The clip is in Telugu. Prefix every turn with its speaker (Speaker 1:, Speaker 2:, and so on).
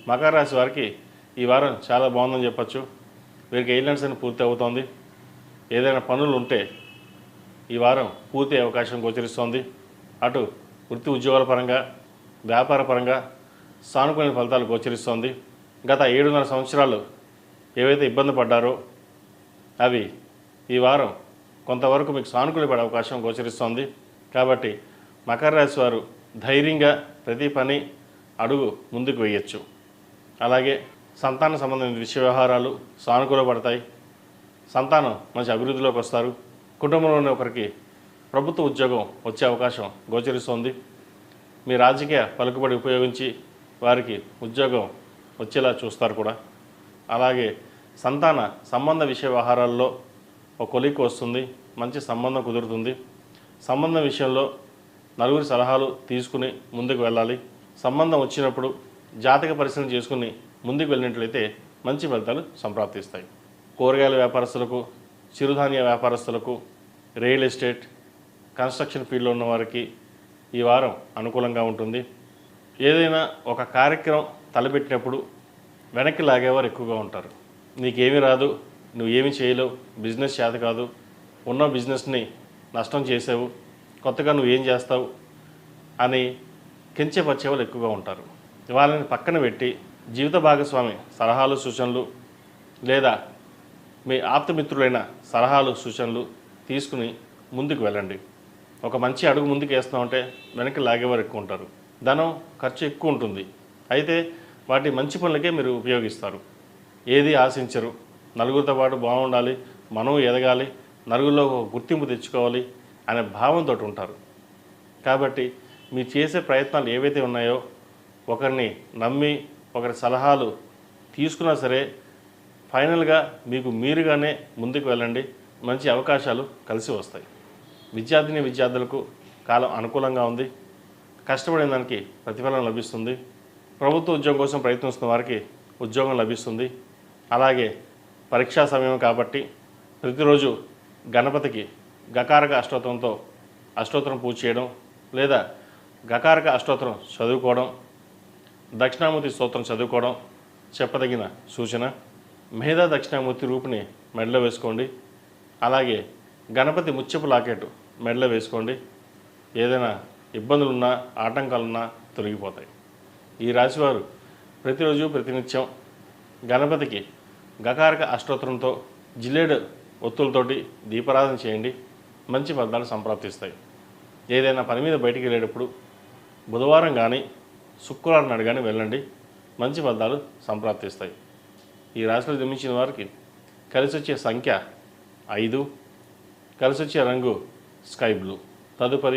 Speaker 1: మకర రాశి వారికి ఈ వారం చాలా బాగుందని చెప్పచ్చు. వీరికి ఎయిర్లైన్స్ అని పూర్తి అవుతోంది. ఏదైనా పనులు ఉంటే ఈ వారం పూర్తి అవకాశం గోచరిస్తోంది. అటు వృత్తి ఉద్యోగాల పరంగా, వ్యాపార పరంగా సానుకూల ఫలితాలు గోచరిస్తోంది. గత 7.5 సంవత్సరాలు ఏవైతే ఇబ్బంది పడ్డారో అవి ఈ వారం కొంతవరకు మీకు సానుకూల పడే అవకాశం గోచరిస్తోంది. కాబట్టి మకర రాశి వారు ధైర్యంగా ప్రతి పని అడుగు ముందుకు వేయచ్చు. అలాగే సంతాన సంబంధించిన విషయ వ్యవహారాలు సానుకూల పడతాయి. సంతానం మంచి అభివృద్ధిలోకి వస్తారు. కుటుంబంలోని ఒకరికి ప్రభుత్వ ఉద్యోగం వచ్చే అవకాశం గోచరిస్తోంది. మీ రాజకీయ పలుకుబడి ఉపయోగించి వారికి ఉద్యోగం వచ్చేలా చూస్తారు కూడా. అలాగే సంతాన సంబంధ విషయ వ్యవహారాల్లో ఒక కొలిక్కి వస్తుంది. మంచి సంబంధం కుదురుతుంది. సంబంధం విషయంలో నలుగురి సలహాలు తీసుకుని ముందుకు వెళ్ళాలి. సంబంధం వచ్చినప్పుడు జాతక పరిశీలన చేసుకుని ముందుకు వెళ్ళినట్లయితే మంచి ఫలితాలు సంప్రాప్తిస్తాయి. కూరగాయల వ్యాపారస్తులకు, చిరుధాన్య వ్యాపారస్తులకు, రియల్ ఎస్టేట్, కన్స్ట్రక్షన్ ఫీల్డ్లో ఉన్న వారికి ఈ వారం అనుకూలంగా ఉంటుంది. ఏదైనా ఒక కార్యక్రమం తలపెట్టినప్పుడు వెనక్కి లాగేవారు ఎక్కువగా ఉంటారు. నీకేమీ రాదు, నువ్వు ఏమీ చేయలేవు, బిజినెస్ చేత కాదు, ఉన్న బిజినెస్ని నష్టం చేసావు, కొత్తగా నువ్వు ఏం చేస్తావు అని కించపరిచే వాళ్ళు ఎక్కువగా ఉంటారు. వాళ్ళని పక్కన పెట్టి జీవిత భాగస్వామి సలహాలు సూచనలు లేదా మీ ఆప్తమిత్రులైన సలహాలు సూచనలు తీసుకుని ముందుకు వెళ్ళండి. ఒక మంచి అడుగు ముందుకు వేస్తామంటే వెనక్కి లాగేవారు ఎక్కువ ఉంటారు. ధనం ఖర్చు ఎక్కువ ఉంటుంది. అయితే వాటి మంచి పనులకే మీరు ఉపయోగిస్తారు. ఏది ఆశించరు. నలుగురితో పాటు బాగుండాలి, మనం ఎదగాలి, నలుగురిలో గుర్తింపు తెచ్చుకోవాలి అనే భావంతో ఉంటారు. కాబట్టి మీరు చేసే ప్రయత్నాలు ఏవైతే ఉన్నాయో ఒకరిని నమ్మి ఒకరి సలహాలు తీసుకున్నా సరే ఫైనల్గా మీకు మీరుగానే ముందుకు వెళ్ళండి. మంచి అవకాశాలు కలిసి వస్తాయి. విద్యార్థులకు కాలం అనుకూలంగా ఉంది. కష్టపడిన దానికి ప్రతిఫలం లభిస్తుంది. ప్రభుత్వ ఉద్యోగం కోసం ప్రయత్నిస్తున్న వారికి ఉద్యోగం లభిస్తుంది. అలాగే పరీక్షా సమయం కాబట్టి ప్రతిరోజు గణపతికి గకారక అష్టోత్తరంతో అష్టోత్తరం పూజ చేయడం లేదా గకారక అష్టోత్తరం చదువుకోవడం, దక్షిణామూర్తి స్తోత్రం చదువుకోవడం చెప్పదగిన సూచన. మేధా దక్షిణామూర్తి రూపుని మెడలో వేసుకోండి. అలాగే గణపతి ముత్యపు లాకెట్ మెడలో వేసుకోండి. ఏదైనా ఇబ్బందులున్నా ఆటంకాలున్నా తొలగిపోతాయి. ఈ రాశివారు ప్రతిరోజు ప్రతినిత్యం గణపతికి గకారక అష్టోత్తరంతో జిల్లేడు ఒత్తులతోటి దీపారాధన చేయండి. మంచి ఫలితాలు సంప్రాప్తిస్తాయి. ఏదైనా పని మీద బయటికి వెళ్ళేటప్పుడు బుధవారం కానీ శుక్రవారం నాడు కానీ వెళ్ళండి. మంచి ఫలితాలు సంప్రాప్తిస్తాయి. ఈ రాశిలో జన్మించిన వారికి కలిసి వచ్చే సంఖ్య 5, కలిసి వచ్చే రంగు స్కై బ్లూ. తదుపరి